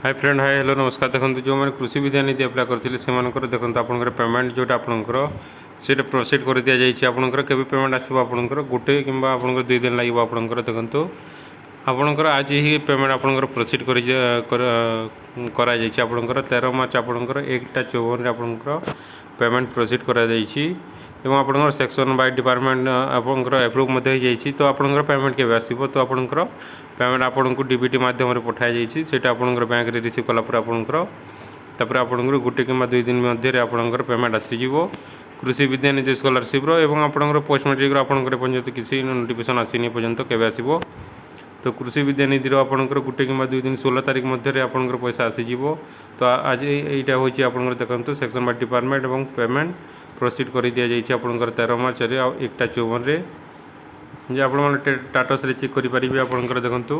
Hi friend hi hello नमस्कार। देखो जो मैंने कृषि विद्या निधि अप्लाई करते से देखो आपंकर पेमेंट जोटा आपंकर सीट प्रोसीड कर दि जाइए। आपंकर केवे पेमेंट आसो आपंकर गोटे कि आपंकर 2 दिन लगे आपंकर देखो आपंकर आज ही पेमेंट आपंकर प्रोसीड कर आपंकर 13 मार्च आपंकर 1:54 आपंकर पेमेंट प्रोसीड कर आपंकर सेक्शन बाय डिपार्टमेंट आपंकर एप्रूव तो आपंकर पेमेंट केवे आसो तो आपंकर पेमेंट आपन को डीबीटी माध्यम पठाई जाइए आपंकर बैंक रे रिसीव कलापर आपंकर आपंकर गोटे कि 2 दिन मध्य आपंकर पेमेंट आसीज कृषि विद्या निधि स्कॉलरशिप एवं आपंकर पोस्ट मैट्रिक आपंकर पर्यंत किसी नोटिफिकेशन आसनी पर्यंत केवे आसो तो कृषि विद्या निधि आपंकर गोटे कि 2 दिन 16 तारीख मध्य आपंकर पैसा आसीज तो आज यहाँ हूँ आपंकर देखो सेक्शन बाय डिपार्टमेंट और पेमेंट प्रोसीड कर दि जाइए आपंकर 13 मार्च 1:54 जे आप टाटस चेक करेंगे आपंकर देखो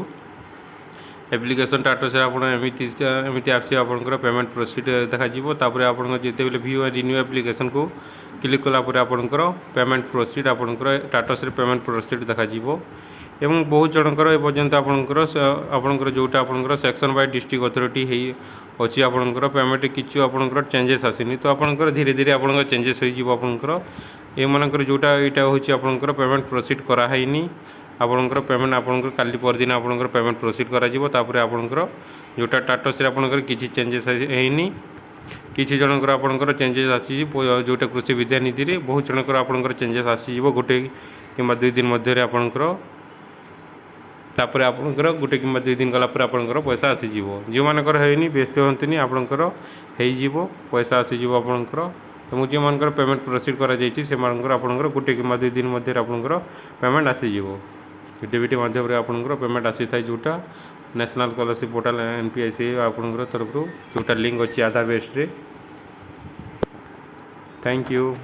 एप्लिकेशन टाटस एमती आसी आपंकर पेमेंट प्रोसीड देखा आप जिते व्यू एंड रिन्यू एप्लिकेशन को क्लिक कलापर आपंकर पेमेंट प्रोसीड आपंकर टाटस पेमेंट प्रोसीड देखा एवं बहुत जनकर एपर्यंत आपंकर जोटा आपंकर सेक्शन बाय डिस्ट्रिक्ट अथॉरिटी अच्छी आपंकर पेमेंट किसी आपंकर चेंजेस आसनी तो आपंकर धीरे धीरे आपंकर चेंजेस हो आपंकर एमनकर जोटा यहाँ हूँ आपंकर पेमेंट प्रोसीड कराइनी आपंकर पेमेंट आपंकर काली परदिन आपंकर पेमेंट प्रोसीड कर आपंकर जोटा टाटस आपंकर किसी चेंजेस होनी किसी जनकर आपंकर चेंजेस आसी जोटा कृषि विद्या निधि बहुत जनकर आपंकर चेंजेस आसी गोटे कि 2 दिन मध्य आपंकर तापर आपंकर गोटे कि 2 दिन गलापर आपंकर पैसा आसीज जो मानकर होनी व्यस्त हमें आपंकर हो पैसा आसीज आपंकर जो मानकर पेमेंट प्रोसीड कर गोटे कि 2 दिन मध्य आपंकर पेमेंट आसीज डीबीटी माध्यम आपंकर पेमेंट आसी था जोटा नेशनल स्कॉलरशिप पोर्टल एनपीआईसी आपंकर तरफ जोटा लिंक अच्छी आधार बेस्ड। Thank you.